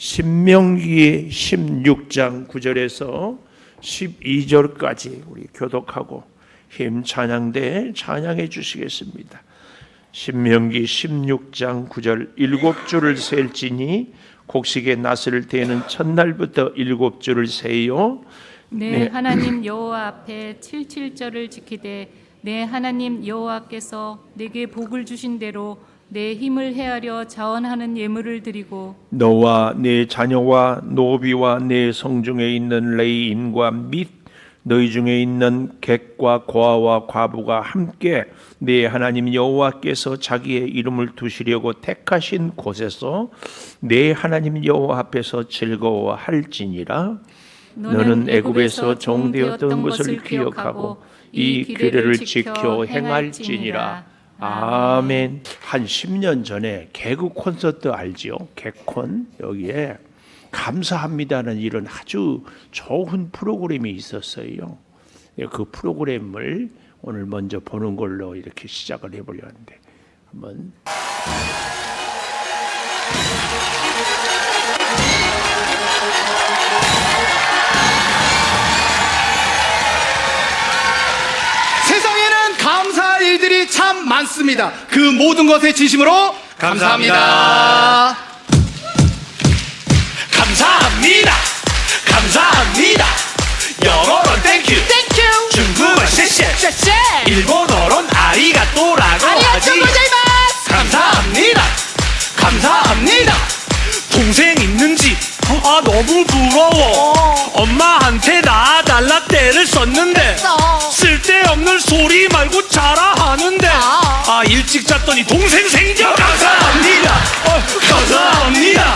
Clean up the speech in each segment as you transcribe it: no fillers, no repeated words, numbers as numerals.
신명기 16장 9절에서 12절까지 우리 교독하고 힘 찬양대 찬양해 주시겠습니다. 신명기 16장 9절 7주를 셀지니 곡식의 낫을 대는 첫날부터 7주를 세요. 내 하나님 여호와 앞에 77절을 지키되 내 하나님 여호와께서 내게 복을 주신 대로 내 힘을 헤아려 자원하는 예물을 드리고 너와 네 자녀와 노비와 네 성중에 있는 레이인과 및 너희 중에 있는 객과 고아와 과부가 함께 네 하나님 여호와께서 자기의 이름을 두시려고 택하신 곳에서 네 하나님 여호와 앞에서 즐거워할지니라. 너는 애굽에서 종되었던 것을 기억하고 이 규례를 지켜 행할지니라. 아멘. 한 10년 전에 개그 콘서트 알지요? 개콘 여기에 감사합니다는 이런 아주 좋은 프로그램이 있었어요. 그 프로그램을 오늘 먼저 보는 걸로 이렇게 시작을 해보려 하는데 한번. 세상에는 감사할 일들이 참 많습니다. 그 모든 것에 진심으로 감사합니다. 감사합니다. 감사합니다. 영어로는 땡큐. 중국어는 쉐쉐. 일본어로는 아리가또라고 하지. 감사합니다. 감사합니다. 동생 있는지 너무 부러워. 엄마한테 나달라떼를 썼는데 쓸데없는 소리 말고 자라하는데 일찍 잤더니 동생 생겨. 감사합니다. 감사합니다.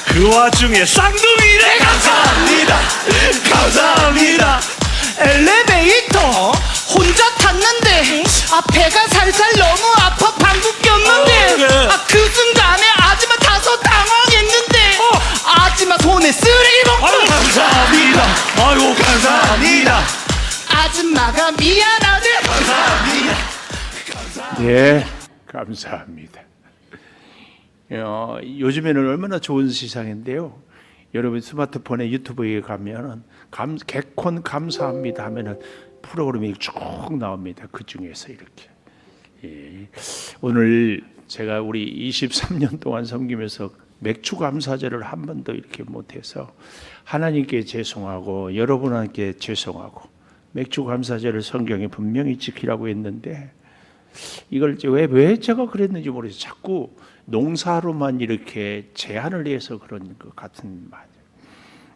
그 와중에 쌍둥이래. 감사합니다. 감사합니다. 엘리베이터 혼자 탔는데 배가 살살 너무 아파 방구 꼈는데 그 순간에 아줌마 타서 당황했는데 아줌마 손에 쓰레기 먹고. 감사합니다. 아이고 감사합니다. 아줌마가 미안하대. 감사합니다. 네, 감사합니다. 요즘에는 얼마나 좋은 세상인데요. 여러분 스마트폰에 유튜브에 가면은 개콘 감사합니다 하면은 프로그램이 쭉 나옵니다. 그 중에서 이렇게. 오늘 제가 우리 23년 동안 섬기면서 맥주 감사절을 한 번도 이렇게 못해서 하나님께 죄송하고 여러분께 죄송하고 맥주 감사절을 성경에 분명히 지키라고 했는데 이걸 왜 제가 그랬는지 모르겠어요. 자꾸 농사로만 이렇게 제한을 해서 그런 것 같은 말이에요.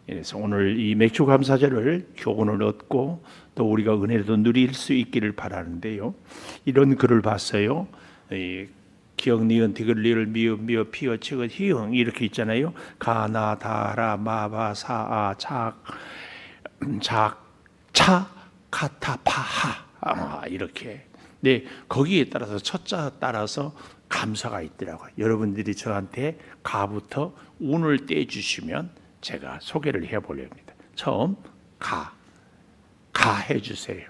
그래서 오늘 이 맥주 감사절을 교훈을 얻고 또 우리가 은혜도 누릴 수 있기를 바라는데요. 이런 글을 봤어요. 기억 니은 디귿 리을 미어 피어 치긋 히응 이렇게 있잖아요. 가나 다라 마바 사아 차 카타 파하 이렇게. 네, 거기에 따라서 첫자 따라서 감사가 있더라고요. 여러분들이 저한테 가부터 운을 떼주시면 제가 소개를 해보려 합니다. 처음 가 해주세요.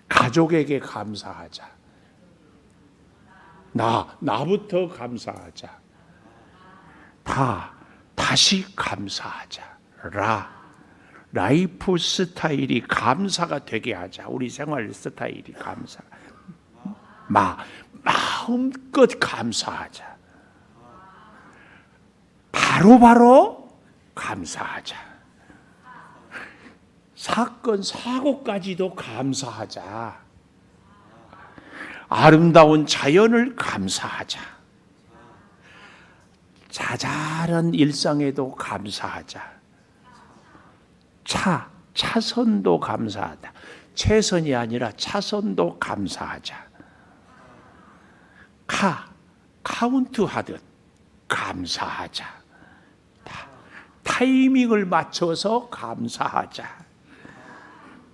가족에게 감사하자. 나부터 감사하자. 다시 감사하자. 라이프 스타일이 감사가 되게 하자. 우리 생활 스타일이 감사. 마음껏 감사하자. 바로 감사하자. 사건 사고까지도 감사하자. 아름다운 자연을 감사하자. 자잘한 일상에도 감사하자. 차선도 감사하다. 최선이 아니라 차선도 감사하자. 카운트 하듯 감사하자. 타이밍을 맞춰서 감사하자.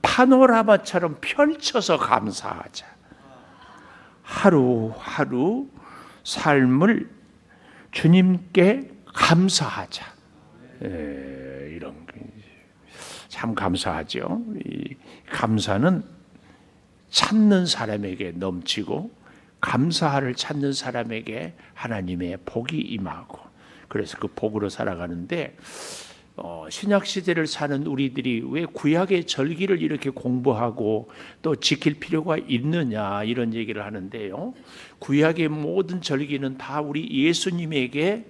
파노라마처럼 펼쳐서 감사하자. 하루하루 삶을 주님께 감사하자. 이런 참 감사하죠. 이 감사는 찾는 사람에게 넘치고 감사를 찾는 사람에게 하나님의 복이 임하고 그래서 그 복으로 살아가는데 신약 시대를 사는 우리들이 왜 구약의 절기를 이렇게 공부하고 또 지킬 필요가 있느냐 이런 얘기를 하는데요. 구약의 모든 절기는 다 우리 예수님에게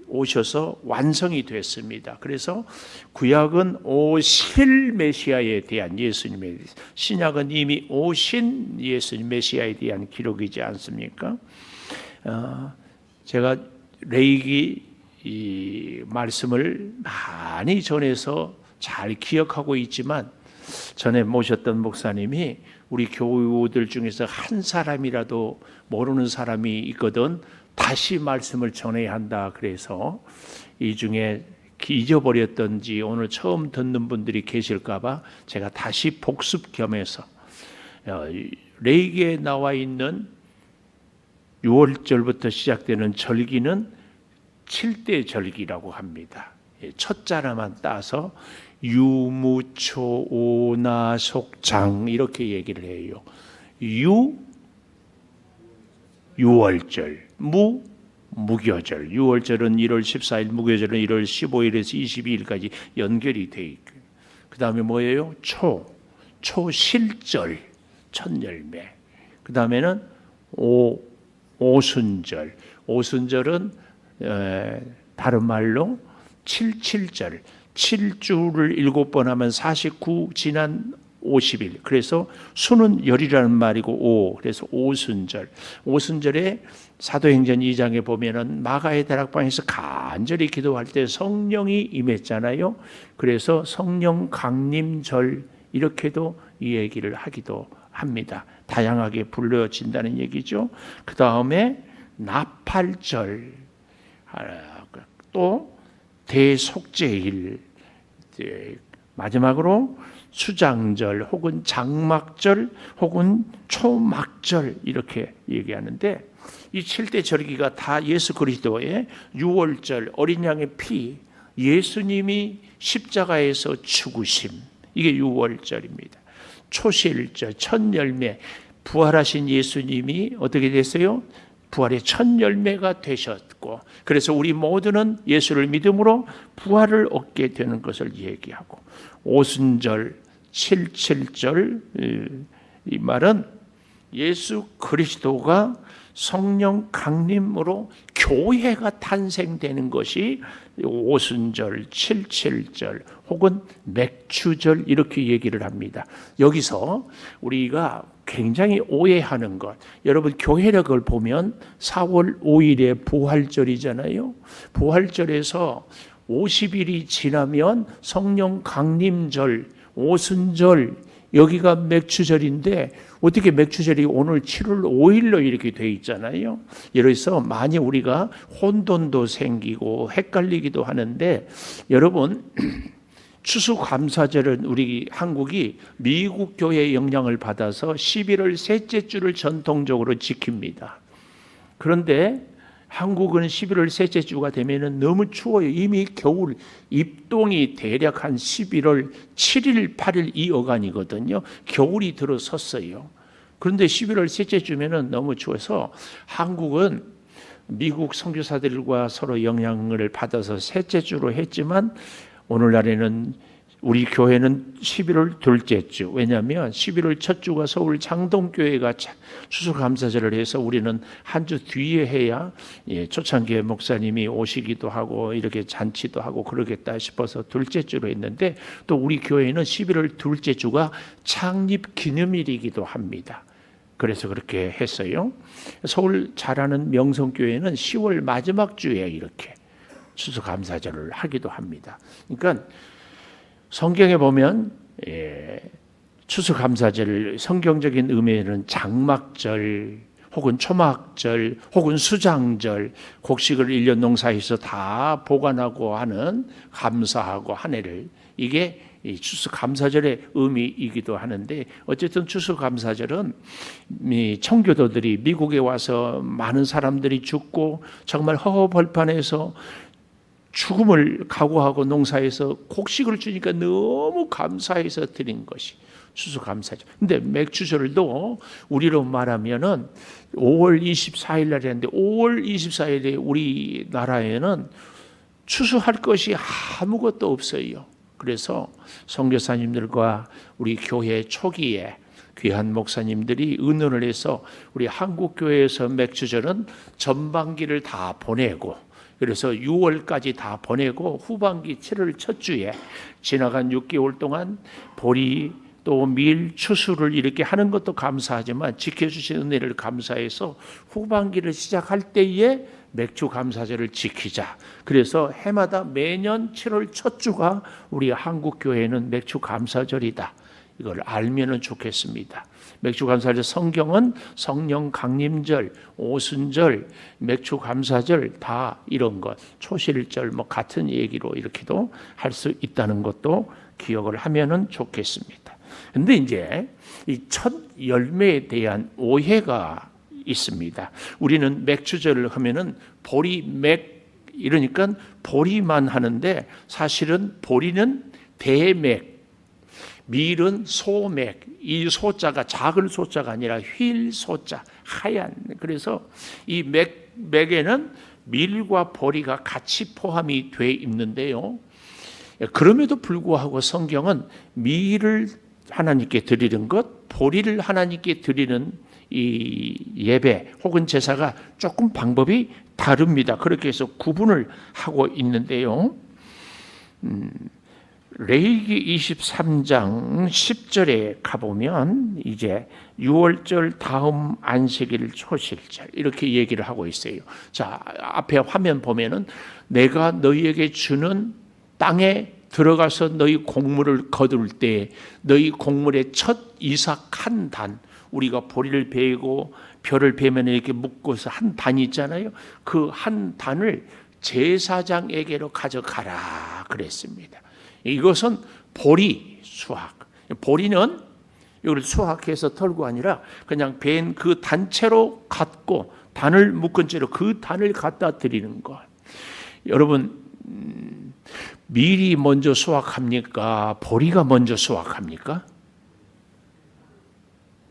오셔서 완성이 됐습니다. 그래서 구약은 오실 메시아에 대한 예수님의, 신약은 이미 오신 예수님 메시아에 대한 기록이지 않습니까? 제가 레이기 이 말씀을 많이 전해서 잘 기억하고 있지만 전에 모셨던 목사님이 우리 교우들 중에서 한 사람이라도 모르는 사람이 있거든 다시 말씀을 전해야 한다. 그래서 이 중에 잊어버렸던지 오늘 처음 듣는 분들이 계실까 봐 제가 다시 복습 겸해서 레이기에 나와 있는 6월절부터 시작되는 절기는 7대 절기라고 합니다. 첫 자라만 따서 유무초 오나속장 이렇게 얘기를 해요. 유월절, 무교절. 6월절은 1월 14일, 무교절은 1월 15일에서 22일까지 연결이 돼 있고, 그 다음에 뭐예요? 초실절, 첫 열매. 그 다음에는 오순절. 오순절은 다른 말로 77절, 7주를 7번 하면 49 지난 50일. 그래서 수는 열이라는 말이고 그래서 오순절. 오순절에 사도행전 2장에 보면은 마가의 다락방에서 간절히 기도할 때 성령이 임했잖아요. 그래서 성령 강림절 이렇게도 이 얘기를 하기도 합니다. 다양하게 불려진다는 얘기죠. 그 다음에 나팔절, 또 대속죄일, 마지막으로 수장절 혹은 장막절 혹은 초막절 이렇게 얘기하는데 이 7대 절기가 다 예수 그리스도의 6월절 어린 양의 피, 예수님이 십자가에서 죽으심, 이게 6월절입니다. 초실절, 첫 열매, 부활하신 예수님이 어떻게 됐어요? 부활의 첫 열매가 되셨고, 그래서 우리 모두는 예수를 믿음으로 부활을 얻게 되는 것을 얘기하고, 오순절, 77절, 이 말은 예수 그리스도가 성령 강림으로 교회가 탄생되는 것이 오순절, 77절 혹은 맥추절 이렇게 얘기를 합니다. 여기서 우리가 굉장히 오해하는 것, 여러분 교회력을 보면 4월 5일에 부활절이잖아요. 부활절에서 50일이 지나면 성령 강림절, 오순절, 여기가 맥추절인데 어떻게 맥추절이 오늘 7월 5일로 이렇게 돼 있잖아요. 이래서 많이 우리가 혼돈도 생기고 헷갈리기도 하는데, 여러분 추수감사절은 우리 한국이 미국 교회의 영향을 받아서 11월 셋째 주를 전통적으로 지킵니다. 그런데 한국은 11월 셋째 주가 되면은 너무 추워요. 이미 겨울 입동이 대략 한 11월 7일, 8일 이 어간이거든요. 겨울이 들어섰어요. 그런데 11월 셋째 주면은 너무 추워서 한국은 미국 선교사들과 서로 영향을 받아서 셋째 주로 했지만 오늘날에는 우리 교회는 11월 둘째 주, 왜냐하면 11월 첫 주가 서울 장동교회가 추수감사절을 해서 우리는 한 주 뒤에 해야 초창기에 목사님이 오시기도 하고 이렇게 잔치도 하고 그러겠다 싶어서 둘째 주로 했는데, 또 우리 교회는 11월 둘째 주가 창립 기념일이기도 합니다. 그래서 그렇게 했어요. 서울 잘하는 명성교회는 10월 마지막 주에 이렇게 추수감사절을 하기도 합니다. 그러니까 성경에 보면 추수감사절 성경적인 의미에는 장막절 혹은 초막절 혹은 수장절, 곡식을 1년 농사에서 다 보관하고 하는 감사하고 한 해를, 이게 이 추수감사절의 의미이기도 하는데, 어쨌든 추수감사절은 청교도들이 미국에 와서 많은 사람들이 죽고 정말 허허벌판에서 죽음을 각오하고 농사에서 곡식을 주니까 너무 감사해서 드린 것이 추수감사절. 근데 맥추절도 우리로 말하면은 5월 24일 날 했는데 5월 24일에 우리나라에는 추수할 것이 아무것도 없어요. 그래서 선교사님들과 우리 교회 초기에 귀한 목사님들이 의논을 해서 우리 한국교회에서 맥주절은 전반기를 다 보내고, 그래서 6월까지 다 보내고 후반기 7월 첫 주에 지나간 6개월 동안 보리 또 밀 추수를 이렇게 하는 것도 감사하지만 지켜주신 은혜를 감사해서 후반기를 시작할 때에 맥주 감사절을 지키자. 그래서 해마다 매년 7월 첫 주가 우리 한국교회는 맥주 감사절이다. 이걸 알면은 좋겠습니다. 맥주 감사절 성경은 성령 강림절, 오순절, 맥주 감사절 다 이런 것, 초실절 뭐 같은 얘기로 이렇게도 할 수 있다는 것도 기억을 하면은 좋겠습니다. 근데 이제 이 첫 열매에 대한 오해가 있습니다. 우리는 맥주절을 하면은 보리 맥 이러니까 보리만 하는데 사실은 보리는 대맥, 밀은 소맥, 이 소자가 작은 소자가 아니라 휠 소자, 하얀. 그래서 이 맥에는 밀과 보리가 같이 포함이 돼 있는데요. 그럼에도 불구하고 성경은 밀을 하나님께 드리는 것, 보리를 하나님께 드리는 이 예배 혹은 제사가 조금 방법이 다릅니다. 그렇게 해서 구분을 하고 있는데요. 레위기 23장 10절에 가보면 이제 6월절 다음 안식일 초실절 이렇게 얘기를 하고 있어요. 자, 앞에 화면 보면은 내가 너희에게 주는 땅에 들어가서 너희 곡물을 거둘 때 너희 곡물의 첫 이삭 한 단, 우리가 보리를 베고 벼를 베면 이렇게 묶어서 한 단이 있잖아요. 그 한 단을 제사장에게로 가져가라 그랬습니다. 이것은 보리 수확. 보리는 이걸 수확해서 털고 아니라 그냥 벤 그 단체로 갖고 단을 묶은 채로 그 단을 갖다 드리는 것. 여러분, 밀이 먼저 수확합니까? 보리가 먼저 수확합니까?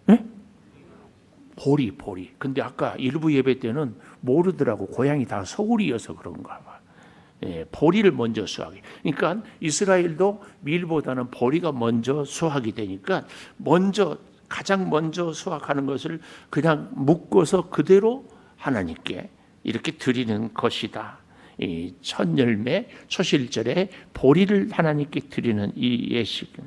네? 보리. 근데 아까 일부 예배 때는 모르더라고. 고향이 다 서울이어서 그런가 봐. 예, 보리를 먼저 수확해. 그러니까 이스라엘도 밀보다는 보리가 먼저 수확이 되니까 가장 먼저 수확하는 것을 그냥 묶어서 그대로 하나님께 이렇게 드리는 것이다. 이 첫 열매 초실절에 보리를 하나님께 드리는 이 예식은,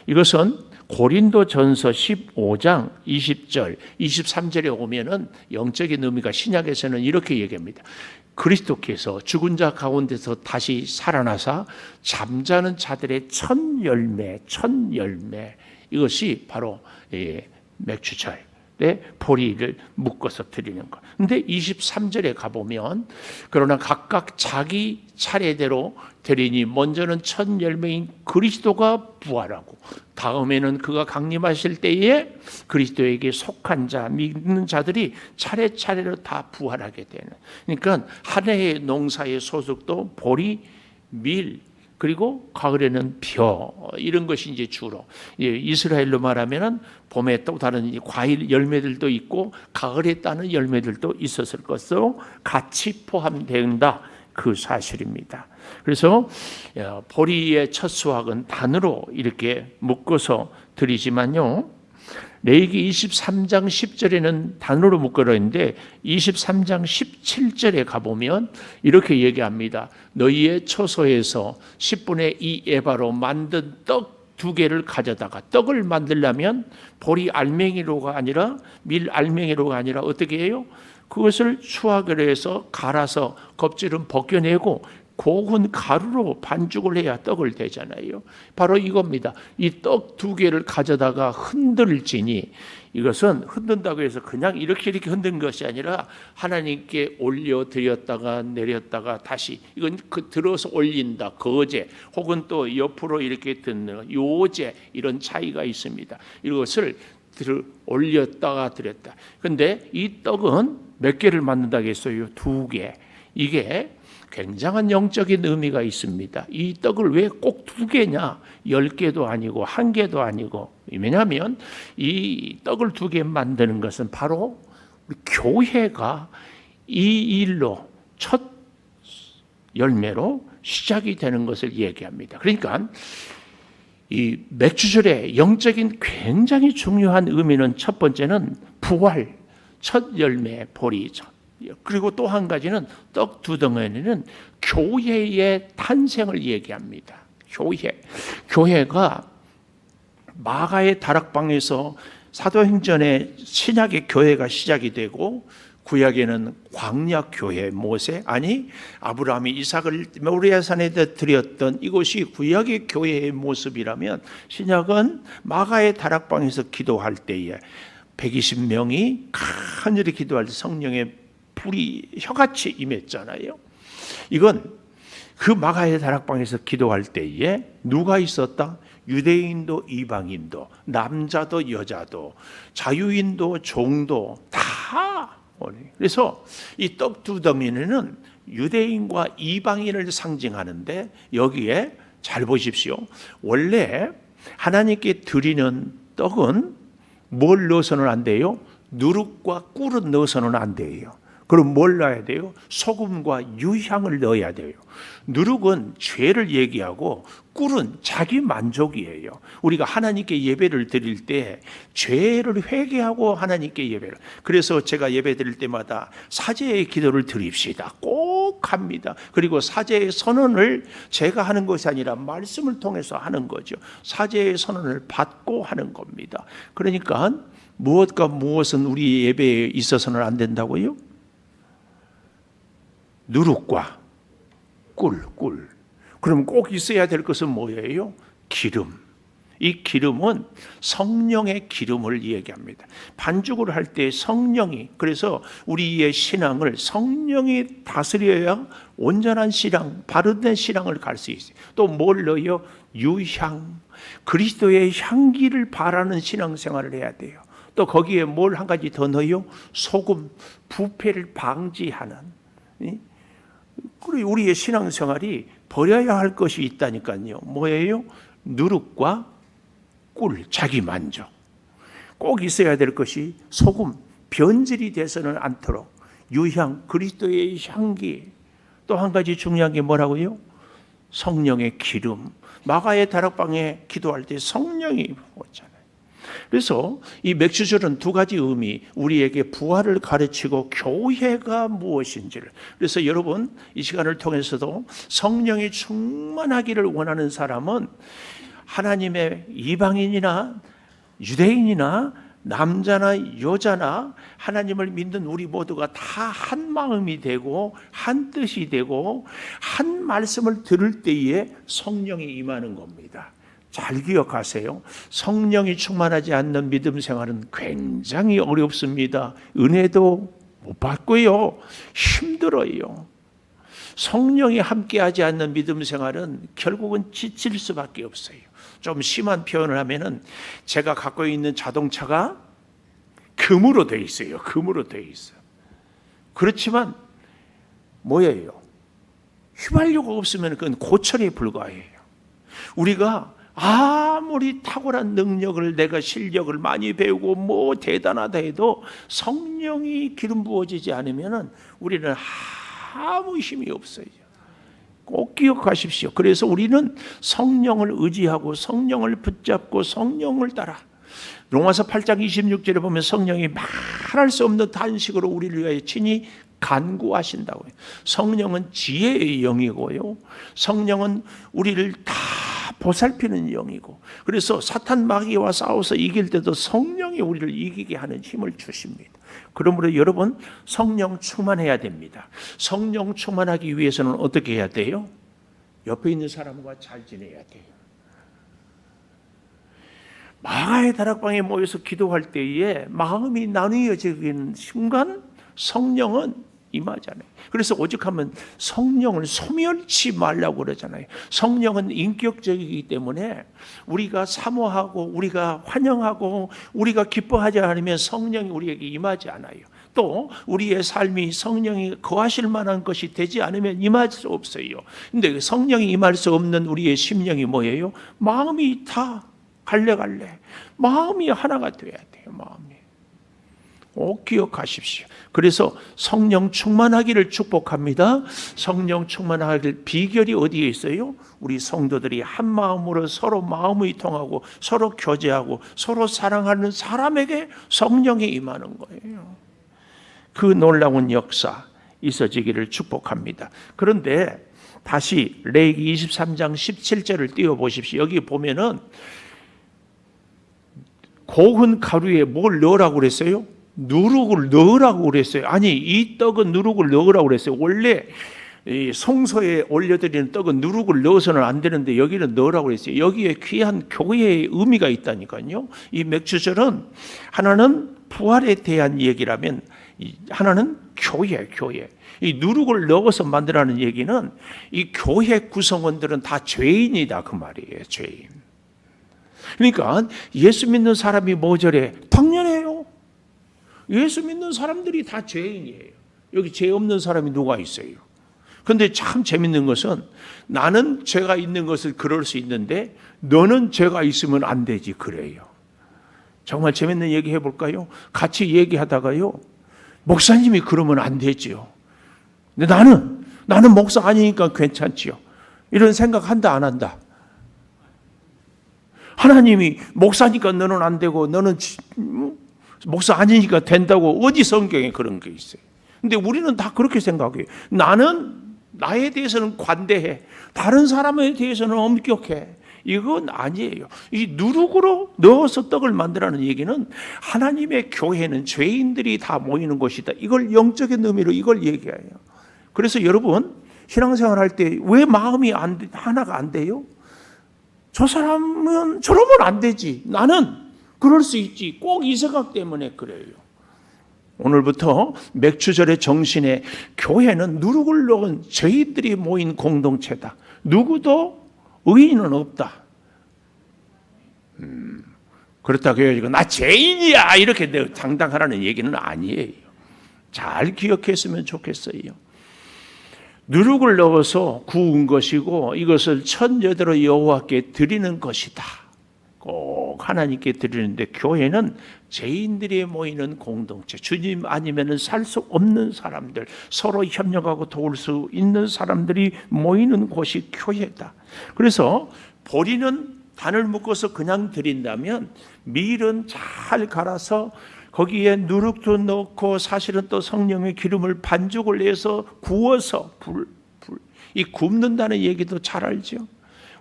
이것은 고린도전서 15장 20절 23절에 오면은 영적인 의미가 신약에서는 이렇게 얘기합니다. 그리스도께서 죽은 자 가운데서 다시 살아나사 잠자는 자들의 첫 열매 이것이 바로 맥주절 보리를 묶어서 드리는 것. 근데 23절에 가보면 그러나 각각 자기 차례대로 드리니 먼저는 첫 열매인 그리스도가 부활하고 다음에는 그가 강림하실 때에 그리스도에게 속한 자, 믿는 자들이 차례차례로 다 부활하게 되는. 그러니까 한 해의 농사의 소득도 보리, 밀, 그리고 가을에는 벼, 이런 것이 이제 주로 이스라엘로 말하면은 봄에 또 다른 과일 열매들도 있고 가을에 따는 열매들도 있었을 것으로 같이 포함된다, 그 사실입니다. 그래서 보리의 첫 수확은 단으로 이렇게 묶어서 드리지만요, 레위기 23장 10절에는 단으로 묶어져 있는데 23장 17절에 가보면 이렇게 얘기합니다. 너희의 처소에서 10분의 2 에바로 만든 떡 2개를 가져다가, 떡을 만들려면 보리 알맹이로가 아니라 밀 알맹이로가 아니라 어떻게 해요? 그것을 수확을 해서 갈아서 껍질은 벗겨내고 고운 가루로 반죽을 해야 떡을 되잖아요. 바로 이겁니다. 이 떡 2개를 가져다가 흔들지니, 이것은 흔든다고 해서 그냥 이렇게 흔든 것이 아니라 하나님께 올려드렸다가 내렸다가 다시, 이건 들어서 올린다, 거제, 혹은 또 옆으로 이렇게 듣는 요제, 이런 차이가 있습니다. 이것을 올렸다가 드렸다. 그런데 이 떡은 몇 개를 만든다고 했어요? 2개. 이게 굉장한 영적인 의미가 있습니다. 이 떡을 왜 꼭 2개냐? 10개도 아니고 1개도 아니고. 왜냐하면 이 떡을 2개 만드는 것은 바로 우리 교회가 이 일로 첫 열매로 시작이 되는 것을 얘기합니다. 그러니까 이 맥주절의 영적인 굉장히 중요한 의미는 첫 번째는 부활, 첫 열매 보리죠. 그리고 또 한 가지는 떡 두 덩어리는 교회의 탄생을 얘기합니다. 교회가 마가의 다락방에서 사도행전에 신약의 교회가 시작이 되고 구약에는 광야 교회 모세 아브라함이 이삭을 모리아산에 드렸던 이곳이 구약의 교회의 모습이라면 신약은 마가의 다락방에서 기도할 때에 120명이 간절히 기도할 때 성령의 불이 혀같이 임했잖아요. 이건 그 마가의 다락방에서 기도할 때에 누가 있었다? 유대인도 이방인도 남자도 여자도 자유인도 종도 다. 그래서 이 떡 두 덩이는 유대인과 이방인을 상징하는데 여기에 잘 보십시오. 원래 하나님께 드리는 떡은 뭘 넣어서는 안 돼요? 누룩과 꿀은 넣어서는 안 돼요. 그럼 뭘 넣어야 돼요? 소금과 유향을 넣어야 돼요. 누룩은 죄를 얘기하고 꿀은 자기 만족이에요. 우리가 하나님께 예배를 드릴 때 죄를 회개하고 하나님께 예배를. 그래서 제가 예배 드릴 때마다 사죄의 기도를 드립시다. 꼭 합니다. 그리고 사죄의 선언을 제가 하는 것이 아니라 말씀을 통해서 하는 거죠. 사죄의 선언을 받고 하는 겁니다. 그러니까 무엇과 무엇은 우리 예배에 있어서는 안 된다고요? 누룩과 꿀. 그럼 꼭 있어야 될 것은 뭐예요? 기름. 이 기름은 성령의 기름을 얘기합니다. 반죽을 할 때 성령이, 그래서 우리의 신앙을 성령이 다스려야 온전한 신앙, 바른 신앙을 갈 수 있어요. 또 뭘 넣어요? 유향, 그리스도의 향기를 바라는 신앙생활을 해야 돼요. 또 거기에 뭘 한 가지 더 넣어요? 소금, 부패를 방지하는. 그리고 우리의 신앙생활이 버려야 할 것이 있다니까요. 뭐예요? 누룩과 꿀, 자기 만족. 꼭 있어야 될 것이 소금, 변질이 돼서는 않도록 유향, 그리스도의 향기. 또 한 가지 중요한 게 뭐라고요? 성령의 기름. 마가의 다락방에 기도할 때 성령이 오잖아요. 그래서 이 맥주절은 두 가지 의미, 우리에게 부활을 가르치고 교회가 무엇인지를. 그래서 여러분 이 시간을 통해서도 성령이 충만하기를 원하는 사람은 하나님의 이방인이나 유대인이나 남자나 여자나 하나님을 믿는 우리 모두가 다 한 마음이 되고 한 뜻이 되고 한 말씀을 들을 때에 성령이 임하는 겁니다. 잘 기억하세요. 성령이 충만하지 않는 믿음 생활은 굉장히 어렵습니다. 은혜도 못 받고요. 힘들어요. 성령이 함께하지 않는 믿음 생활은 결국은 지칠 수밖에 없어요. 좀 심한 표현을 하면은 제가 갖고 있는 자동차가 금으로 돼 있어요. 금으로 돼 있어요. 그렇지만 뭐예요? 휘발유가 없으면 그건 고철에 불과해요. 우리가 아무리 탁월한 능력을 내가 실력을 많이 배우고 뭐 대단하다 해도 성령이 기름 부어지지 않으면 우리는 아무 힘이 없어요. 꼭 기억하십시오. 그래서 우리는 성령을 의지하고 성령을 붙잡고 성령을 따라. 로마서 8장 26절에 보면 성령이 말할 수 없는 단식으로 우리를 위하여 친히 간구하신다고 해요. 성령은 지혜의 영이고요. 성령은 우리를 다 보살피는 영이고, 그래서 사탄 마귀와 싸워서 이길 때도 성령이 우리를 이기게 하는 힘을 주십니다. 그러므로 여러분 성령 충만해야 됩니다. 성령 충만하기 위해서는 어떻게 해야 돼요? 옆에 있는 사람과 잘 지내야 돼요. 마가의 다락방에 모여서 기도할 때에 마음이 나뉘어지는 순간 성령은 임하잖아요. 그래서 오직하면 성령을 소멸치 말라고 그러잖아요. 성령은 인격적이기 때문에 우리가 사모하고 우리가 환영하고 우리가 기뻐하지 않으면 성령이 우리에게 임하지 않아요. 또 우리의 삶이 성령이 거하실 만한 것이 되지 않으면 임할 수 없어요. 근데 성령이 임할 수 없는 우리의 심령이 뭐예요? 마음이 다 갈래갈래. 마음이 하나가 돼야 돼요. 마음이. 꼭 기억하십시오. 그래서 성령 충만하기를 축복합니다. 성령 충만하길 비결이 어디에 있어요? 우리 성도들이 한 마음으로 서로 마음이 통하고 서로 교제하고 서로 사랑하는 사람에게 성령이 임하는 거예요. 그 놀라운 역사 있어지기를 축복합니다. 그런데 다시 레위기 23장 17절을 띄워보십시오. 여기 보면은 고운 가루에 뭘 넣으라고 그랬어요? 누룩을 넣으라고 그랬어요. 아니, 이 떡은 누룩을 넣으라고 그랬어요. 원래 이 성소에 올려드리는 떡은 누룩을 넣어서는 안 되는데 여기는 넣으라고 그랬어요. 여기에 귀한 교회의 의미가 있다니까요. 이 맥주절은 하나는 부활에 대한 얘기라면 하나는 교회. 이 누룩을 넣어서 만들라는 얘기는 이 교회 구성원들은 다 죄인이다 그 말이에요. 죄인. 그러니까 예수 믿는 사람이 모자래? 당연해요. 예수 믿는 사람들이 다 죄인이에요. 여기 죄 없는 사람이 누가 있어요? 그런데 참 재밌는 것은 나는 죄가 있는 것을 그럴 수 있는데 너는 죄가 있으면 안 되지 그래요. 정말 재밌는 얘기 해볼까요? 같이 얘기하다가요, 목사님이 그러면 안 되지요. 근데 나는 목사 아니니까 괜찮지요. 이런 생각한다 안 한다? 하나님이 목사니까 너는 안 되고 너는 목사 아니니까 된다고 어디 성경에 그런 게 있어요? 근데 우리는 다 그렇게 생각해요. 나는 나에 대해서는 관대해. 다른 사람에 대해서는 엄격해. 이건 아니에요. 이 누룩으로 넣어서 떡을 만들라는 얘기는 하나님의 교회는 죄인들이 다 모이는 곳이다. 이걸 영적인 의미로 이걸 얘기해요. 그래서 여러분 신앙생활 할 때 왜 마음이 하나가 안 돼요? 저 사람은 저러면 안 되지. 나는 그럴 수 있지. 꼭 이 생각 때문에 그래요. 오늘부터 맥주절의 정신에 교회는 누룩을 넣은 죄인들이 모인 공동체다. 누구도 의인은 없다. 그렇다고 해가지고 나 죄인이야 이렇게 장담하라는 얘기는 아니에요. 잘 기억했으면 좋겠어요. 누룩을 넣어서 구운 것이고 이것을 천여대로 여호와께 드리는 것이다. 꼭 하나님께 드리는데 교회는 죄인들이 모이는 공동체, 주님 아니면 살 수 없는 사람들, 서로 협력하고 도울 수 있는 사람들이 모이는 곳이 교회다. 그래서 보리는 단을 묶어서 그냥 드린다면 밀은 잘 갈아서 거기에 누룩도 넣고 사실은 또 성령의 기름을 반죽을 내서 구워서 이 굽는다는 얘기도 잘 알죠.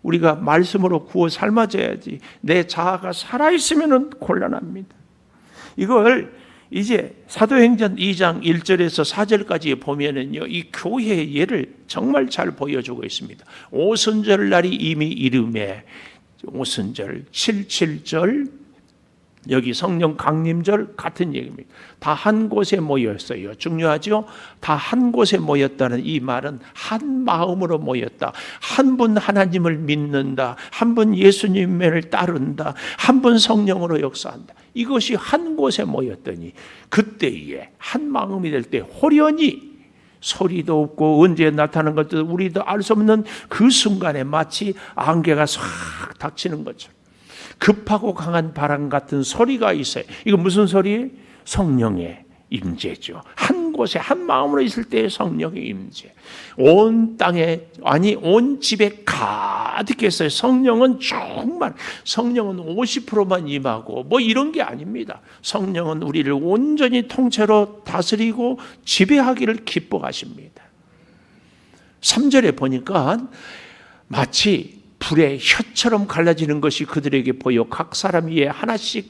우리가 말씀으로 구워 삶아져야지 내 자아가 살아있으면 곤란합니다. 이걸 이제 사도행전 2장 1절에서 4절까지 보면은요, 이 교회의 예를 정말 잘 보여주고 있습니다. 오순절 날이 이미 이름에 오순절, 77절, 여기 성령 강림절 같은 얘기입니다. 다 한 곳에 모였어요. 중요하죠? 다 한 곳에 모였다는 이 말은 한 마음으로 모였다. 한 분 하나님을 믿는다. 한 분 예수님을 따른다. 한 분 성령으로 역사한다. 이것이 한 곳에 모였더니 그때에 한 마음이 될 때 호련히 소리도 없고 언제 나타나는 것도 우리도 알 수 없는 그 순간에 마치 안개가 싹 닥치는 것처럼 급하고 강한 바람 같은 소리가 있어요. 이거 무슨 소리예요? 성령의 임재죠. 한 곳에 한 마음으로 있을 때의 성령의 임재. 온 땅에 아니 온 집에 가득했어요. 성령은 정말 성령은 50%만 임하고 뭐 이런 게 아닙니다. 성령은 우리를 온전히 통째로 다스리고 지배하기를 기뻐하십니다. 3절에 보니까 마치 불의 혀처럼 갈라지는 것이 그들에게 보여 각 사람 위에 하나씩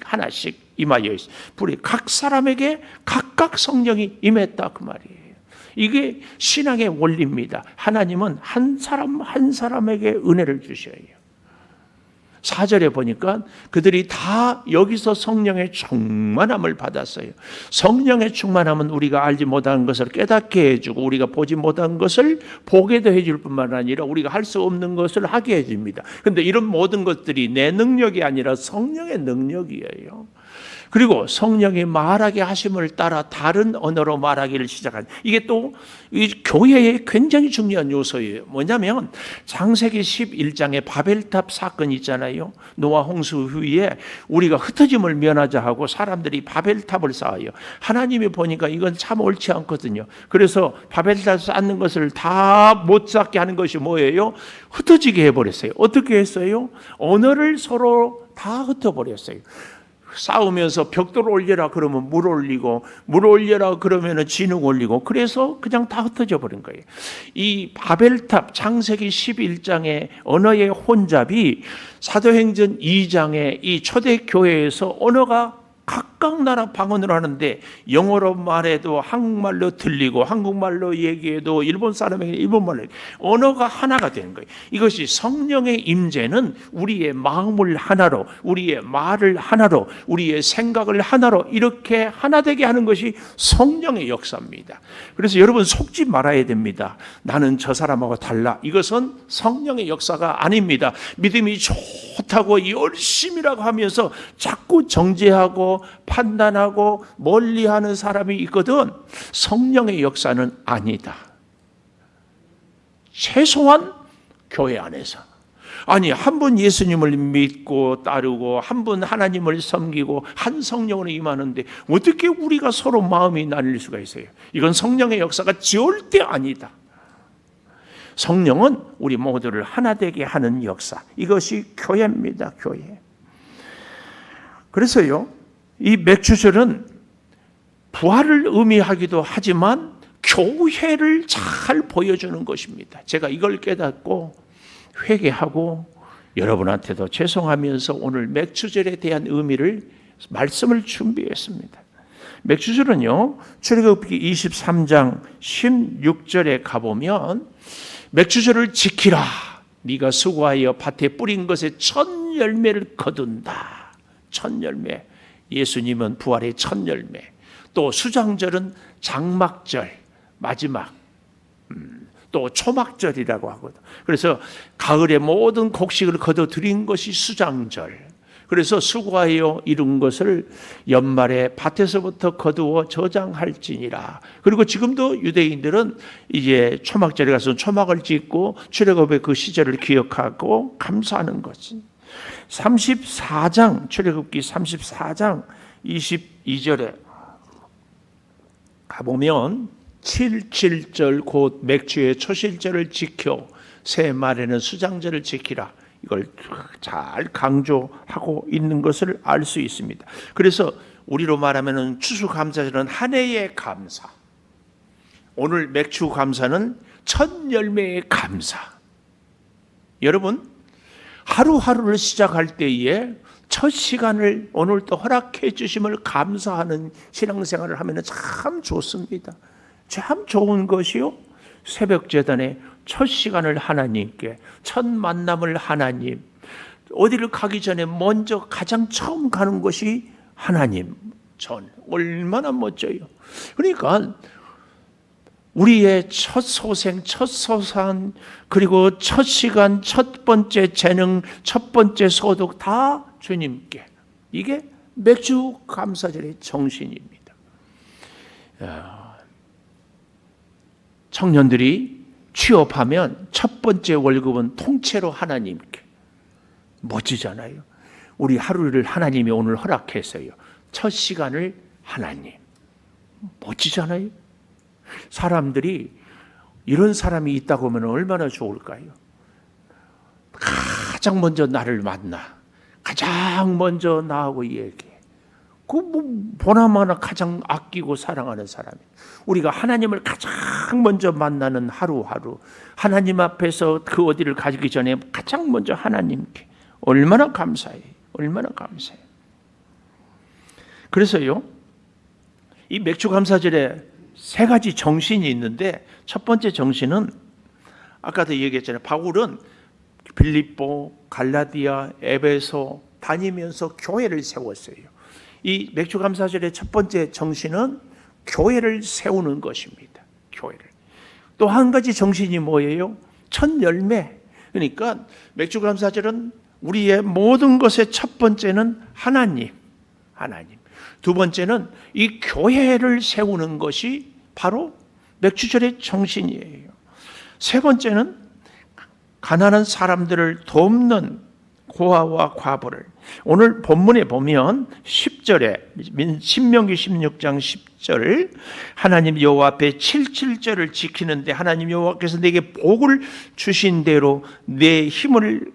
임하여 있어. 불이 각 사람에게 각각 성령이 임했다 그 말이에요. 이게 신앙의 원리입니다. 하나님은 한 사람 한 사람에게 은혜를 주셔요. 4절에 보니까 그들이 다 여기서 성령의 충만함을 받았어요. 성령의 충만함은 우리가 알지 못한 것을 깨닫게 해주고 우리가 보지 못한 것을 보게도 해줄 뿐만 아니라 우리가 할 수 없는 것을 하게 해줍니다. 그런데 이런 모든 것들이 내 능력이 아니라 성령의 능력이에요. 그리고 성령이 말하게 하심을 따라 다른 언어로 말하기를 시작한, 이게 또 이 교회의 굉장히 중요한 요소예요. 뭐냐면 창세기 11장에 바벨탑 사건 있잖아요. 노아 홍수 후에 우리가 흩어짐을 면하자 하고 사람들이 바벨탑을 쌓아요. 하나님이 보니까 이건 참 옳지 않거든요. 그래서 바벨탑 쌓는 것을 다 못 쌓게 하는 것이 뭐예요? 흩어지게 해버렸어요. 어떻게 했어요? 언어를 서로 다 흩어버렸어요. 싸우면서 벽돌 올려라 그러면 물 올리고, 물 올려라 그러면 진흙 올리고, 그래서 그냥 다 흩어져 버린 거예요. 이 바벨탑 창세기 11장의 언어의 혼잡이 사도행전 2장의 이 초대교회에서 언어가 각각 나라 방언으로 하는데, 영어로 말해도 한국말로 들리고 한국말로 얘기해도 일본 사람에게 일본말로, 언어가 하나가 되는 거예요. 이것이 성령의 임재는 우리의 마음을 하나로, 우리의 말을 하나로, 우리의 생각을 하나로 이렇게 하나 되게 하는 것이 성령의 역사입니다. 그래서 여러분 속지 말아야 됩니다. 나는 저 사람하고 달라. 이것은 성령의 역사가 아닙니다. 믿음이 좋다고 열심이라고 하면서 자꾸 정죄하고 판단하고 멀리하는 사람이 있거든. 성령의 역사는 아니다. 최소한 교회 안에서, 아니 한 분 예수님을 믿고 따르고 한 분 하나님을 섬기고 한 성령으로 임하는데 어떻게 우리가 서로 마음이 나뉠 수가 있어요? 이건 성령의 역사가 절대 아니다. 성령은 우리 모두를 하나 되게 하는 역사, 이것이 교회입니다. 교회. 그래서요, 이 맥주절은 부활을 의미하기도 하지만 교회를 잘 보여주는 것입니다. 제가 이걸 깨닫고 회개하고 여러분한테도 죄송하면서 오늘 맥주절에 대한 의미를 말씀을 준비했습니다. 맥주절은요, 출애굽기 23장 16절에 가보면 맥주절을 지키라. 네가 수고하여 밭에 뿌린 것에 첫 열매를 거둔다. 첫 열매. 예수님은 부활의 첫 열매. 또 수장절은 장막절, 마지막. 또 초막절이라고 하거든. 그래서 가을에 모든 곡식을 거둬들인 것이 수장절. 그래서 수고하여 이룬 것을 연말에 밭에서부터 거두어 저장할지니라. 그리고 지금도 유대인들은 이제 초막절에 가서 초막을 짓고 출애굽의 그 시절을 기억하고 감사하는 거지. 34장, 출애굽기 34장 22절에 가보면 77절 곧 맥주의 초실절을 지켜 새 말에는 수장절을 지키라. 이걸 잘 강조하고 있는 것을 알 수 있습니다. 그래서 우리로 말하면 추수감사절은 한 해의 감사, 오늘 맥주 감사는 첫 열매의 감사. 여러분, 하루하루를 시작할 때에 첫 시간을 오늘 또 허락해 주심을 감사하는 신앙생활을 하면 참 좋습니다. 참 좋은 것이요. 새벽 제단에 첫 시간을 하나님께, 첫 만남을 하나님, 어디를 가기 전에 먼저 가장 처음 가는 것이 하나님 전, 얼마나 멋져요. 그러니까 우리의 첫 소생, 첫 소산, 그리고 첫 시간, 첫 번째 재능, 첫 번째 소득 다 주님께. 이게 맥주 감사절의 정신입니다. 청년들이 취업하면 첫 번째 월급은 통째로 하나님께. 멋지잖아요. 우리 하루를 하나님이 오늘 허락했어요. 첫 시간을 하나님. 멋지잖아요. 사람들이 이런 사람이 있다고 하면 얼마나 좋을까요? 가장 먼저 나를 만나, 가장 먼저 나하고 얘기해. 보나마나 가장 아끼고 사랑하는 사람이, 우리가 하나님을 가장 먼저 만나는 하루하루, 하나님 앞에서 그 어디를 가기 전에 가장 먼저 하나님께. 얼마나 감사해, 얼마나 감사해. 그래서요, 이 맥주 감사절에 세 가지 정신이 있는데, 첫 번째 정신은 아까도 얘기했잖아요. 바울은 빌립보, 갈라디아, 에베소 다니면서 교회를 세웠어요. 이 맥주 감사절의 첫 번째 정신은 교회를 세우는 것입니다. 교회를. 또 한 가지 정신이 뭐예요? 첫 열매. 그러니까 맥주 감사절은 우리의 모든 것의 첫 번째는 하나님. 하나님. 두 번째는 이 교회를 세우는 것이 바로 맥주절의 정신이에요. 세 번째는 가난한 사람들을 돕는 고아와 과부를, 오늘 본문에 보면 10절에 신명기 16장 10절, 하나님 여호와 앞에 77절을 지키는데 하나님 여호와께서 내게 복을 주신 대로 내 힘을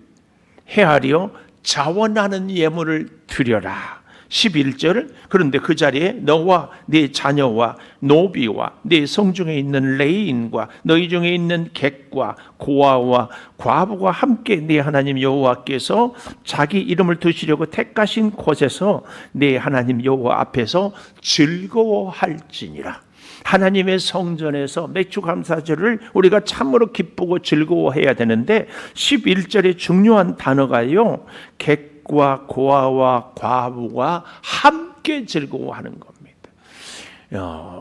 헤아려 자원하는 예물을 드려라. 11절, 그런데 그 자리에 너와 네 자녀와 노비와 네 성중에 있는 레인과 너희 중에 있는 객과 고아와 과부가 함께 네 하나님 여호와께서 자기 이름을 두시려고 택하신 곳에서 네 하나님 여호와 앞에서 즐거워할지니라. 하나님의 성전에서 맥주감사절을 우리가 참으로 기쁘고 즐거워해야 되는데 11절의 중요한 단어가요, 객과 고아와 과부가 함께 즐거워하는 겁니다.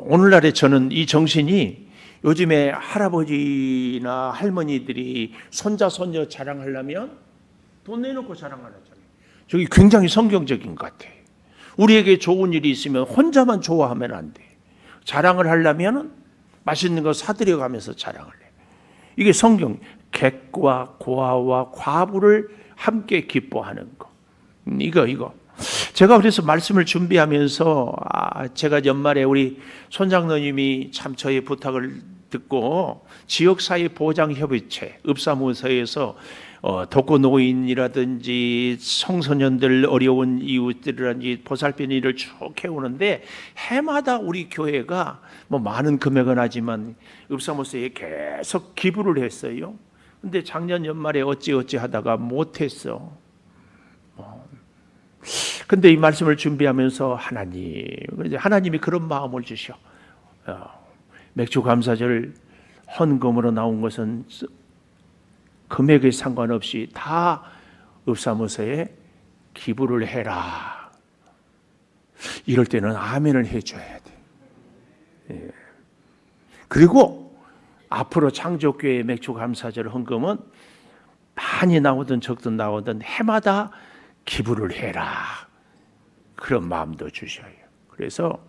오늘날에 저는 이 정신이, 요즘에 할아버지나 할머니들이 손자 손녀 자랑하려면 돈 내놓고 자랑하잖아요. 저기 굉장히 성경적인 것 같아요. 우리에게 좋은 일이 있으면 혼자만 좋아하면 안 돼. 자랑을 하려면 맛있는 거 사들여 가면서 자랑을 해. 이게 성경, 객과 고아와 과부를 함께 기뻐하는 거. 이거. 제가 그래서 말씀을 준비하면서 제가 연말에 우리 손장로님이 참 저의 부탁을 듣고 지역사회 보장협의체 읍사무소에서 독거노인이라든지 청소년들, 어려운 이웃들이라든지 보살피는 일을 쭉 해오는데, 해마다 우리 교회가 뭐 많은 금액은 하지만 읍사무소에 계속 기부를 했어요. 근데 작년 연말에 어찌 하다가 못했어. 근데 이 말씀을 준비하면서 하나님이 그런 마음을 주셔. 맥주 감사절 헌금으로 나온 것은 금액에 상관없이 다 읍사무소에 기부를 해라. 이럴 때는 아멘을 해줘야 돼. 그리고 앞으로 창조교회 맥주감사절 헌금은 많이 나오든 적든 나오든 해마다 기부를 해라. 그런 마음도 주셔요. 그래서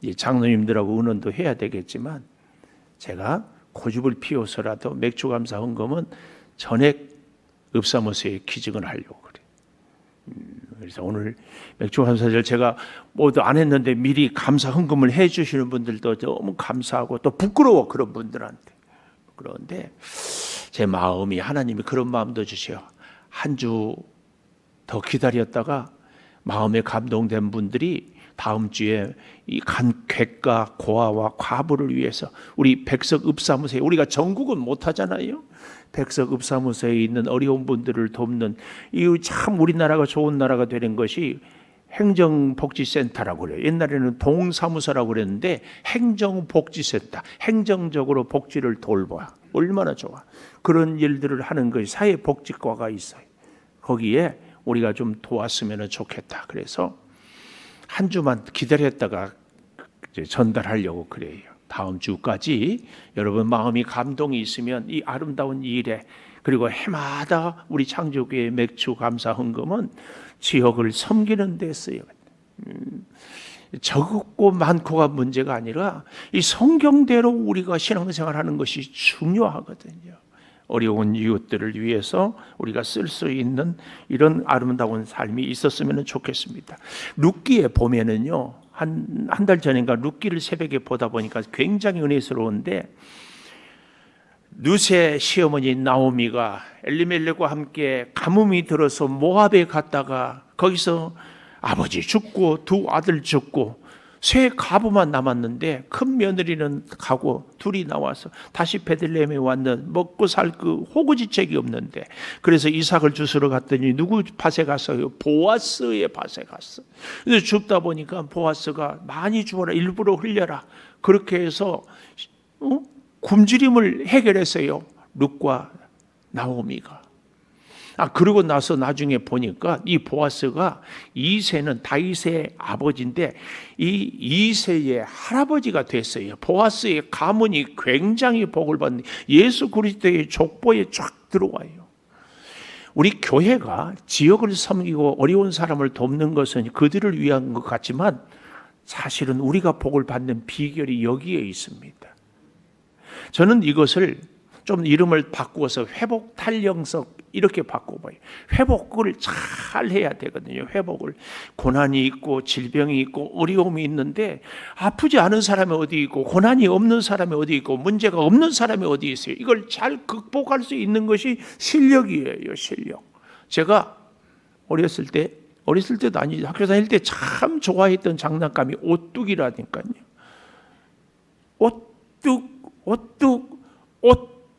이 장로님들하고 의논도 해야 되겠지만 제가 고집을 피워서라도 맥주감사 헌금은 전액 읍사무소에 기증을 하려고 그래. 그래서 오늘 맥주감사절 제가 모두 안 했는데 미리 감사 헌금을 해주시는 분들도 너무 감사하고 또 부끄러워, 그런 분들한테. 그런데 제 마음이, 하나님이 그런 마음도 주셔요. 한 주 더 기다렸다가 마음에 감동된 분들이 다음 주에 이 객과 고아와 과부를 위해서 우리 백석 읍사무소에, 우리가 전국은 못하잖아요. 백석 읍사무소에 있는 어려운 분들을 돕는, 이 참 우리나라가 좋은 나라가 되는 것이 행정복지센터라고 그래요. 옛날에는 동사무소라고 그랬는데 행정복지센터, 행정적으로 복지를 돌봐. 얼마나 좋아. 그런 일들을 하는 것이 사회복지과가 있어요. 거기에 우리가 좀 도왔으면 좋겠다. 그래서 한 주만 기다렸다가 이제 전달하려고 그래요. 다음 주까지 여러분 마음이 감동이 있으면 이 아름다운 일에, 그리고 해마다 우리 창조교회 맥주 감사 헌금은 지역을 섬기는 데 쓰여요. 적고 많고가 문제가 아니라 이 성경대로 우리가 신앙생활하는 것이 중요하거든요. 어려운 이웃들을 위해서 우리가 쓸 수 있는 이런 아름다운 삶이 있었으면 좋겠습니다. 룻기에 보면은요, 한 달 전인가 룻기를 새벽에 보다 보니까 굉장히 은혜스러운데, 룻의 시어머니 나오미가 엘리멜렉과 함께 가뭄이 들어서 모압에 갔다가 거기서 아버지 죽고 두 아들 죽고 세 가부만 남았는데 큰 며느리는 가고 둘이 나와서 다시 베들레헴에 왔는, 먹고 살 그 호구지책이 없는데, 그래서 이삭을 주스러 갔더니 누구 밭에 갔어요? 보아스의 밭에 갔어. 그래서 줍다 보니까 보아스가 많이 주어라, 일부러 흘려라, 그렇게 해서 굶주림을 해결했어요, 룻과 나오미가. 그러고 나서 나중에 보니까 이 보아스가 이새는 다윗의 아버지인데 이 이새의 할아버지가 됐어요. 보아스의 가문이 굉장히 복을 받는, 예수 그리스도의 족보에 쫙 들어와요. 우리 교회가 지역을 섬기고 어려운 사람을 돕는 것은 그들을 위한 것 같지만 사실은 우리가 복을 받는 비결이 여기에 있습니다. 저는 이것을 좀 이름을 바꾸어서 회복 탄력석 이렇게 바꿔봐요. 회복을 잘 해야 되거든요. 회복을. 고난이 있고 질병이 있고 어려움이 있는데 아프지 않은 사람이 어디 있고 고난이 없는 사람이 어디 있고 문제가 없는 사람이 어디 있어요. 이걸 잘 극복할 수 있는 것이 실력이에요. 실력. 제가 어렸을 때도 아니지, 학교 다닐 때 참 좋아했던 장난감이 오뚝이라니까요.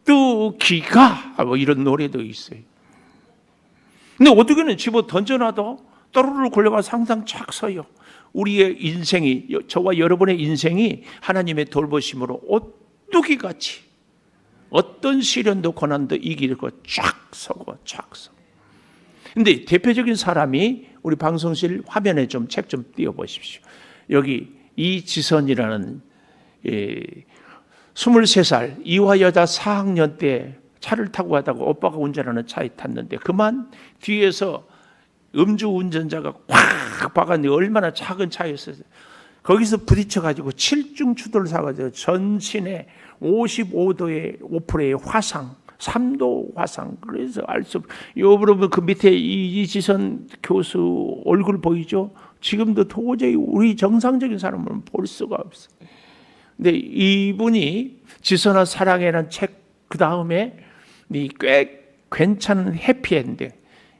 오뚝기가 뭐 이런 노래도 있어요. 근데 오뚝이는 집어 던져놔도 또르르 굴러가서 항상 착 서요. 우리의 인생이, 저와 여러분의 인생이 하나님의 돌보심으로 오뚝이같이 어떤 시련도 고난도 이기고 쫙 서고 쫙 서고. 근데 대표적인 사람이 우리 방송실 화면에 좀 책 좀 띄워보십시오. 여기 이지선이라는 23살 이화 여자 4학년 때 차를 타고 가다가 오빠가 운전하는 차에 탔는데 그만 뒤에서 음주운전자가 꽉 박았는데 얼마나 작은 차였어요. 거기서 부딪혀가지고 7중 추돌을 사가지고 전신에 55도의 5%의 화상, 3도 화상. 그래서 알 수, 여러분 그 밑에 이지선 교수 얼굴 보이죠? 지금도 도저히 우리 정상적인 사람은 볼 수가 없어요. 근데 이분이 지선아 사랑해라는 책 그 다음에 꽤 괜찮은 해피엔딩.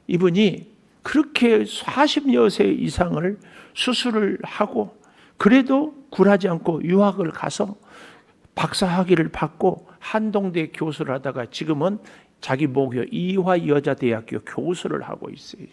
이분이 그렇게 40여 세 이상을 수술을 하고 그래도 굴하지 않고 유학을 가서 박사학위를 받고 한동대 교수를 하다가 지금은 자기 모교 이화여자대학교 교수를 하고 있어요.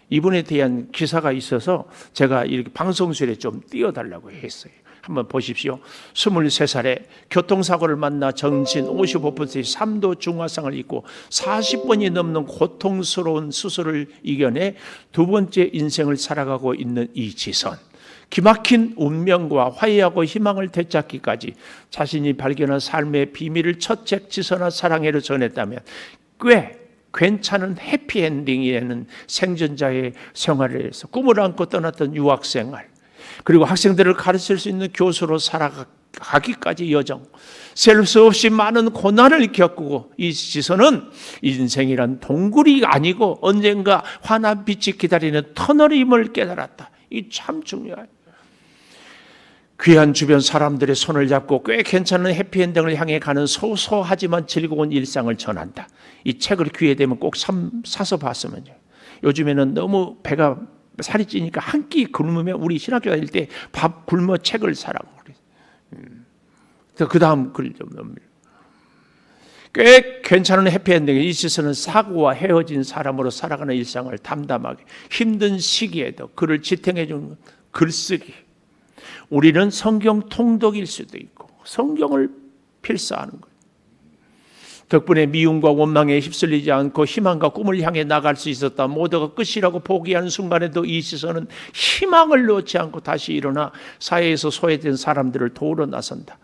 이분에 대한 기사가 있어서 제가 이렇게 방송실에 좀 띄워달라고 했어요. 한번 보십시오. 23살에 교통사고를 만나 전신 55%의 3도 중화상을 입고 40번이 넘는 고통스러운 수술을 이겨내 두 번째 인생을 살아가고 있는 이지선. 기막힌 운명과 화해하고 희망을 되찾기까지 자신이 발견한 삶의 비밀을 첫 책 지선아 사랑해로 전했다면 꽤 괜찮은 해피엔딩이라는 생존자의 생활을 해서 꿈을 안고 떠났던 유학생활, 그리고 학생들을 가르칠 수 있는 교수로 살아가기까지 여정, 셀 수 없이 많은 고난을 겪고 이 지선은 인생이란 동굴이 아니고 언젠가 환한 빛이 기다리는 터널임을 깨달았다. 이 참 중요해요. 귀한 주변 사람들의 손을 잡고 꽤 괜찮은 해피엔딩을 향해 가는 소소하지만 즐거운 일상을 전한다. 이 책을 기회 되면 꼭 사서 봤으면요. 요즘에는 너무 배가 살이 찌니까 한 끼 굶으면 우리 신학교 다닐 때 밥 굶어 책을 사라고 그래서 그 다음 글 좀 넣습니다. 꽤 괜찮은 해피엔딩에 이지선은 사고와 헤어진 사람으로 살아가는 일상을 담담하게 힘든 시기에도 그를 지탱해 주는 글쓰기. 우리는 성경 통독일 수도 있고 성경을 필사하는 거예요. 덕분에 미움과 원망에 휩쓸리지 않고 희망과 꿈을 향해 나갈 수 있었다. 모두가 끝이라고 포기하는 순간에도 이지선은 희망을 놓지 않고 다시 일어나 사회에서 소외된 사람들을 도우러 나선다.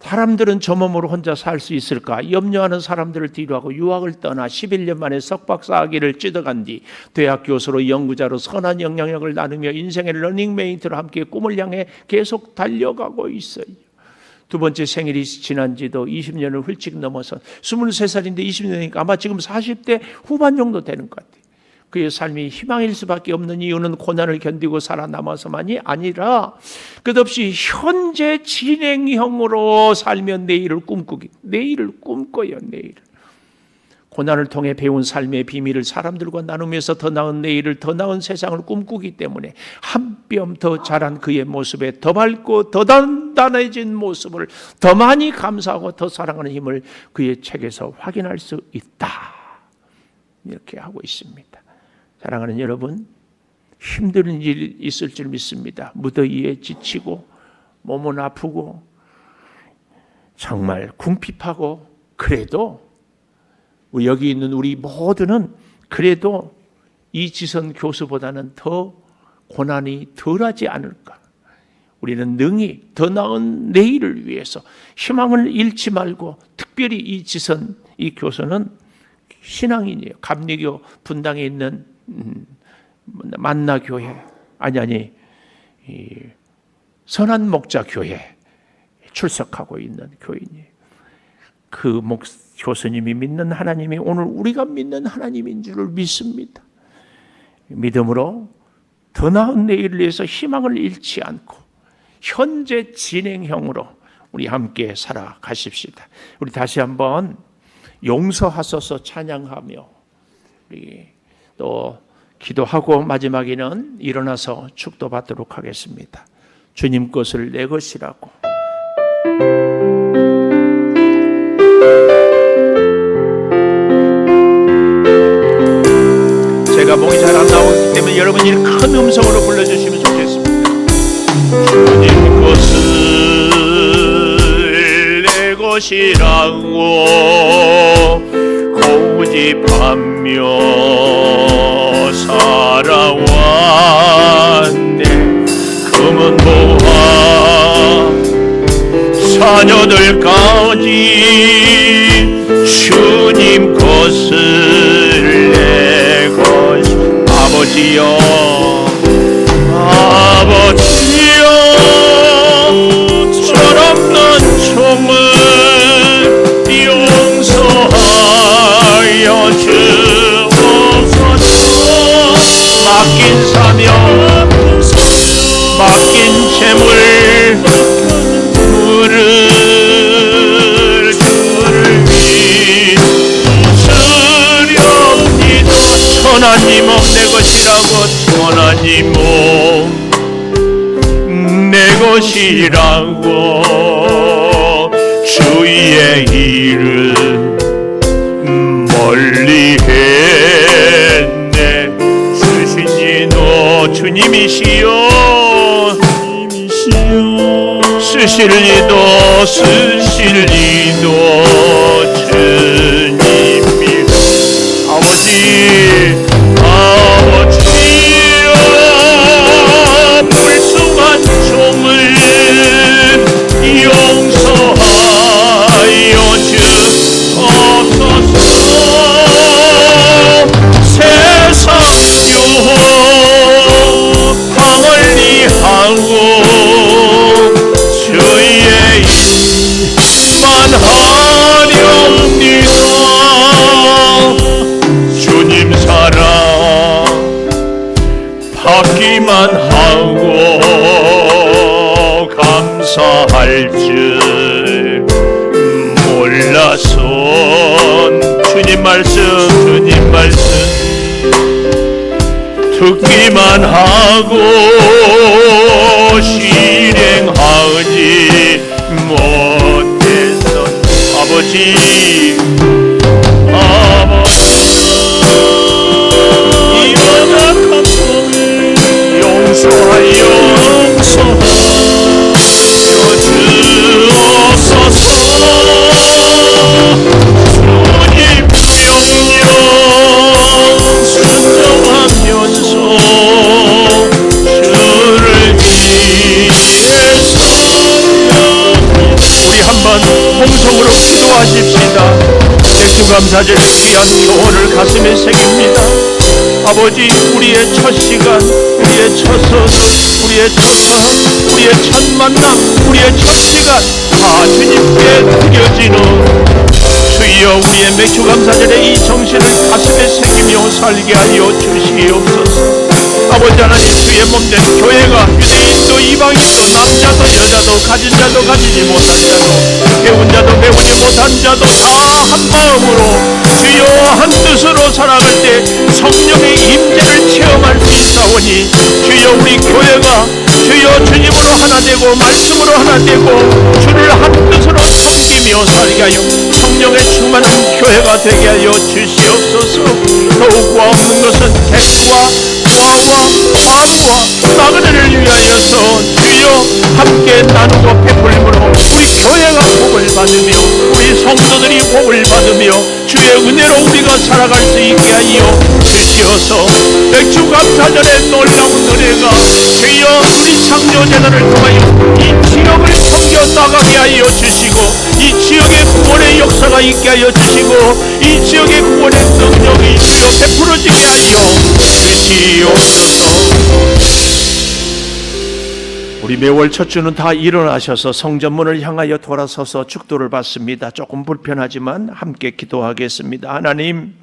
사람들은 저 몸으로 혼자 살 수 있을까 염려하는 사람들을 뒤로하고 유학을 떠나 11년 만에 석박사학위를 찌더간 뒤 대학 교수로 연구자로 선한 영향력을 나누며 인생의 러닝메이트로 함께 꿈을 향해 계속 달려가고 있어요. 두 번째 생일이 지난 지도 20년을 훌쩍 넘어서 23살인데 20년이니까 아마 지금 40대 후반 정도 되는 것 같아요. 그의 삶이 희망일 수밖에 없는 이유는 고난을 견디고 살아남아서만이 아니라 끝없이 현재 진행형으로 살며 내일을 꿈꾸기. 내일을 꿈꿔요. 내일을. 고난을 통해 배운 삶의 비밀을 사람들과 나누면서 더 나은 내일을, 더 나은 세상을 꿈꾸기 때문에 한 뼘 더 자란 그의 모습에 더 밝고 더 단단해진 모습을 더 많이 감사하고 더 사랑하는 힘을 그의 책에서 확인할 수 있다. 이렇게 하고 있습니다. 사랑하는 여러분, 힘든 일이 있을 줄 믿습니다. 무더위에 지치고 몸은 아프고 정말 궁핍하고 그래도 여기 있는 우리 모두는 그래도 이지선 교수보다는 더 고난이 덜하지 않을까. 우리는 능히 더 나은 내일을 위해서 희망을 잃지 말고, 특별히 이지선 이 교수는 신앙인이에요. 감리교 분당에 있는 만나교회 선한 목자 교회 출석하고 있는 교인이, 그 교수님이 믿는 하나님이 오늘 우리가 믿는 하나님인 줄을 믿습니다. 믿음으로 더 나은 내일을 위해서 희망을 잃지 않고 현재 진행형으로 우리 함께 살아가십시다. 우리 다시 한번 용서하소서 찬양하며 우리 또 기도하고 마지막에는 일어나서 축도받도록 하겠습니다. 주님 것을 내 것이라고. 제가 목이 잘 안 나오기 때문에 여러분이 큰 음성으로 불러주시면 좋겠습니다. 주님 것을 내 것이라고 고집하며 살아왔네. 금은 보아 자녀들까지 주님 것을 내 것. 아버지여 아버지여 철없는 종을 용서하여 주옵소서. 맡긴 사명 맡긴 재물 물을 주를 믿으렵니다. 천하님 내 것이라고. 천하님 내 것이라고 주의 일을 멀리 했네. 쓰신 이도 주님이시여 쓰실 이도 주님이. 아버지여 불쌍한 종을 용서하여 주옵소서. 세상 유혹 방언리하고 주의 일만 하렵니다. 주님 사랑 받기만 하고 감사할 줄 몰라서 주님 말씀 듣기만 하고 실행하지 못했던 아버지 용서하여 주옵소서. 주님 명령 순종하면서 주를 위해서. 우리 한번 홍성으로 기도하십시다. 백주감사절 귀한 교훈을 가슴에 새깁니다. 아버지, 우리의 첫 시간, 우리의 첫 서두, 우리의 첫 마음, 우리의 첫 만남, 우리의 첫 시간 다 주님께 드려지는 주여, 우리의 맥주감사절의 이 정신을 가슴에 새기며 살게 하여 주시옵소서. 아버지 하나님, 주의 몸된 교회가 유대인도 이방인도 남자도 여자도 가진 자도 가지지 못한 자도 배운 자도 배우지 못한 자도 다 한 마음으로 주여 한 뜻으로 살아갈 때 성령의 임재를 체험할 수 있사오니 주여, 우리 교회가 주여 주님으로 하나 되고 말씀으로 하나 되고 주를 한 뜻으로 섬기며 살게 하여 성령의 충만한 교회가 되게 하여 주시옵소서. 더욱 구하 없는 것은 객과 과와 방과 나그네를 위하여서 주여 함께 나누고 베풀므로 우리 교회가 복을 받으며 우리 성도들이 복을 받으며 주의 은혜로 우리가 살아갈 수 있게 하여 주시어서 백주감사절의 놀라운 은혜가 주여 우리 창조재단을 통하여 이 지역을 섬겨 나가게 하여 주시고 이 지역의 구원의 역사가 있게 하여 주시고 이 지역의 구원의 능력이 주여 베풀어지게 하여 주시옵소서. 우리 매월 첫 주는 다 일어나셔서 성전문을 향하여 돌아서서 축도를 받습니다. 조금 불편하지만 함께 기도하겠습니다. 하나님,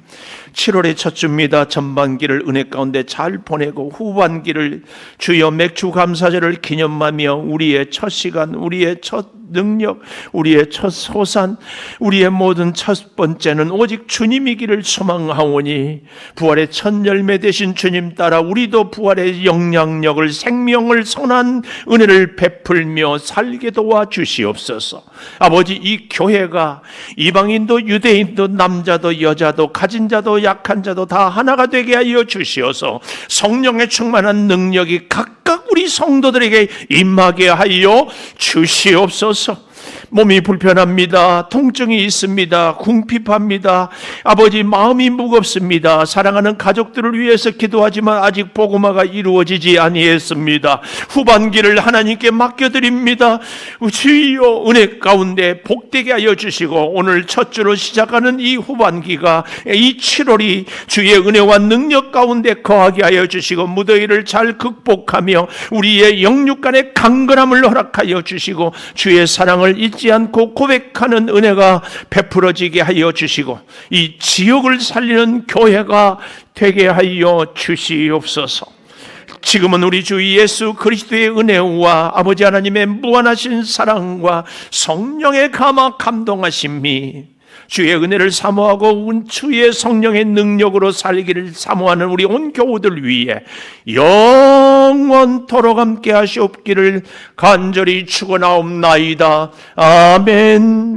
7월의 첫 주입니다. 전반기를 은혜 가운데 잘 보내고 후반기를 주여 맥주 감사절을 기념하며 우리의 첫 시간, 우리의 첫 능력, 우리의 첫 소산, 우리의 모든 첫 번째는 오직 주님이기를 소망하오니 부활의 첫 열매 되신 주님 따라 우리도 부활의 영향력을, 생명을, 선한 은혜를 베풀며 살게 도와주시옵소서. 아버지, 이 교회가 이방인도 유대인도 남자도 여자도 가진 자도 약한 자도 다 하나가 되게 하여 주시어서 성령의 충만한 능력이 각각 우리 성도들에게 임하게 하여 주시옵소서. 몸이 불편합니다. 통증이 있습니다. 궁핍합니다. 아버지, 마음이 무겁습니다. 사랑하는 가족들을 위해서 기도하지만 아직 복음화가 이루어지지 아니했습니다. 후반기를 하나님께 맡겨드립니다. 주여, 은혜 가운데 복되게 하여 주시고 오늘 첫 주로 시작하는 이 후반기가, 이 7월이 주의 은혜와 능력 가운데 거하게 하여 주시고 무더위를 잘 극복하며 우리의 영육 간의 강건함을 허락하여 주시고 주의 사랑을 잊지 않고 고백하는 은혜가 베풀어지게 하여 주시고 이 지역을 살리는 교회가 되게 하여 주시옵소서. 지금은 우리 주 예수 그리스도의 은혜와 아버지 하나님의 무한하신 사랑과 성령의 감동하심이 주의 은혜를 사모하고 주의 성령의 능력으로 살기를 사모하는 우리 온 교우들 위해 영원토록 함께 하시옵기를 간절히 축원하옵나이다. 아멘.